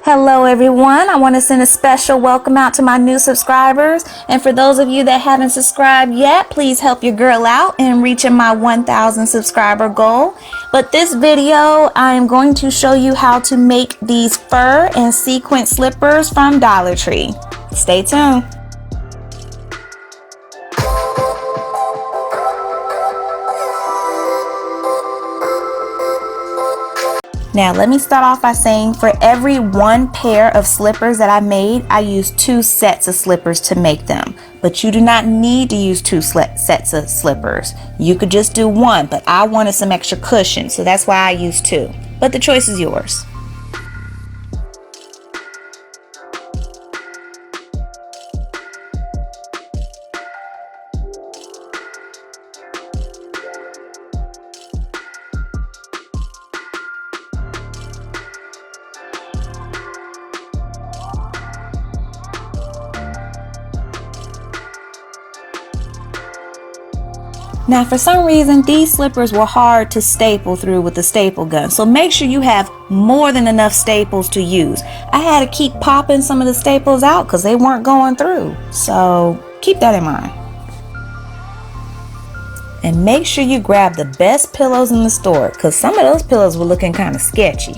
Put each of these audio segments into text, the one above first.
Hello everyone, I want to send a special welcome out to my new subscribers, and for those of you that haven't subscribed yet, please help your girl out in reaching my 1,000 subscriber goal. But this video I am going to show you how to make these fur and sequin slippers from Dollar Tree. Stay tuned. Now let me start off by saying for every one pair of slippers that I made, I used 2 sets of slippers to make them. But you do not need to use 2 sets of slippers. You could just do 1, but I wanted some extra cushion, so that's why I used 2. But the choice is yours. Now for some reason these slippers were hard to staple through with the staple gun, so make sure you have more than enough staples to use. I had to keep popping some of the staples out because they weren't going through, so keep that in mind. And make sure you grab the best pillows in the store because some of those pillows were looking kind of sketchy.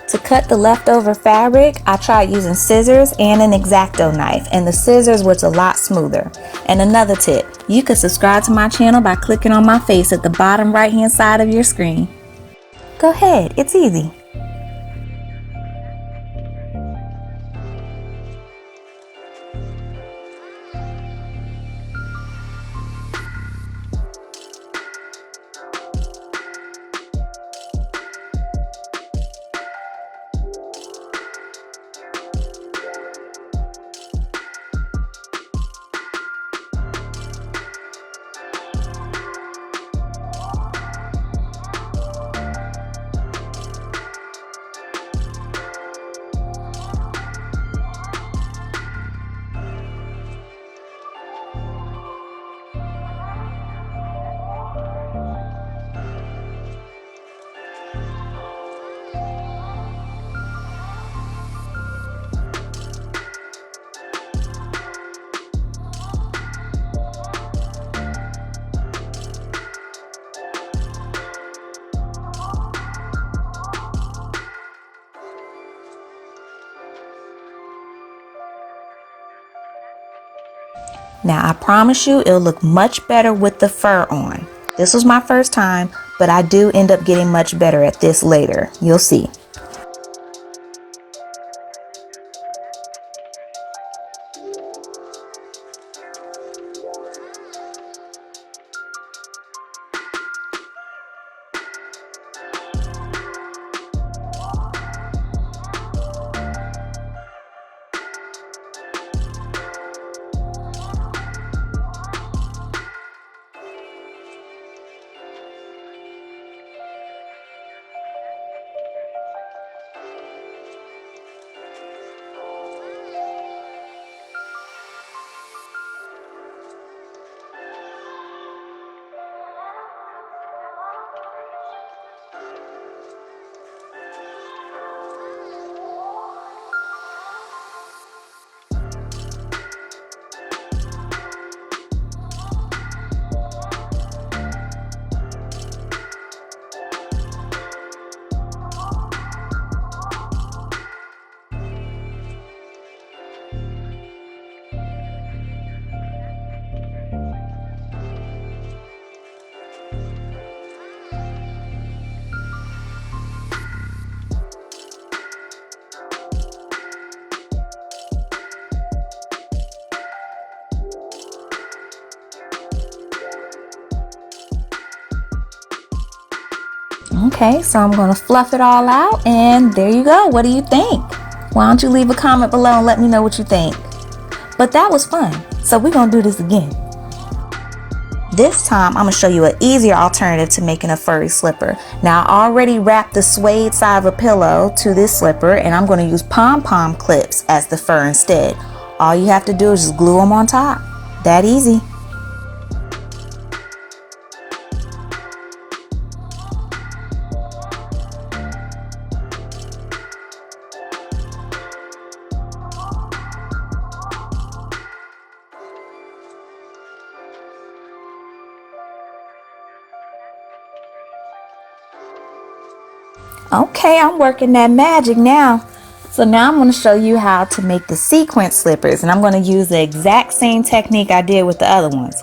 To cut the leftover fabric, I tried using scissors and an exacto knife, and the scissors was a lot smoother. And another tip, you can subscribe to my channel by clicking on my face at the bottom right hand side of your screen. Go ahead, it's easy. Now I promise you it'll look much better with the fur on. This was my first time, but I do end up getting much better at this later. You'll see. Okay, so I'm gonna fluff it all out, and there you go. What do you think? Why don't you leave a comment below and let me know what you think? But that was fun, so we're gonna do this again. This time, I'm gonna show you an easier alternative to making a furry slipper. Now, I already wrapped the suede side of a pillow to this slipper, and I'm gonna use pom-pom clips as the fur instead. All you have to do is just glue them on top. That easy. Okay, I'm working that magic now. So now I'm going to show you how to make the sequin slippers, and I'm going to use the exact same technique I did with the other ones.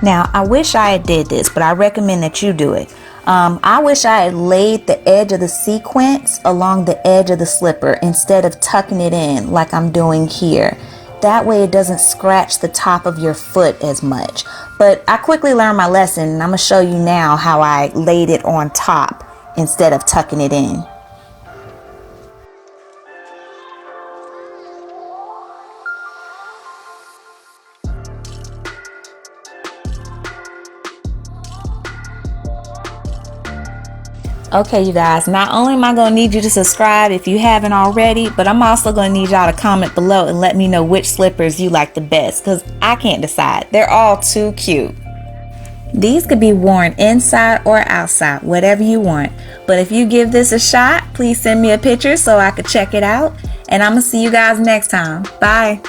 Now, I wish I had did this, but I recommend that you do it. I wish I had laid the edge of the sequins along the edge of the slipper instead of tucking it in like I'm doing here. That way it doesn't scratch the top of your foot as much. But I quickly learned my lesson, and I'm going to show you now how I laid it on top instead of tucking it in. Okay, you guys, not only am I going to need you to subscribe if you haven't already, but I'm also going to need y'all to comment below and let me know which slippers you like the best, because I can't decide. They're all too cute. These could be worn inside or outside, whatever you want. But if you give this a shot, please send me a picture so I could check it out. And I'm going to see you guys next time. Bye.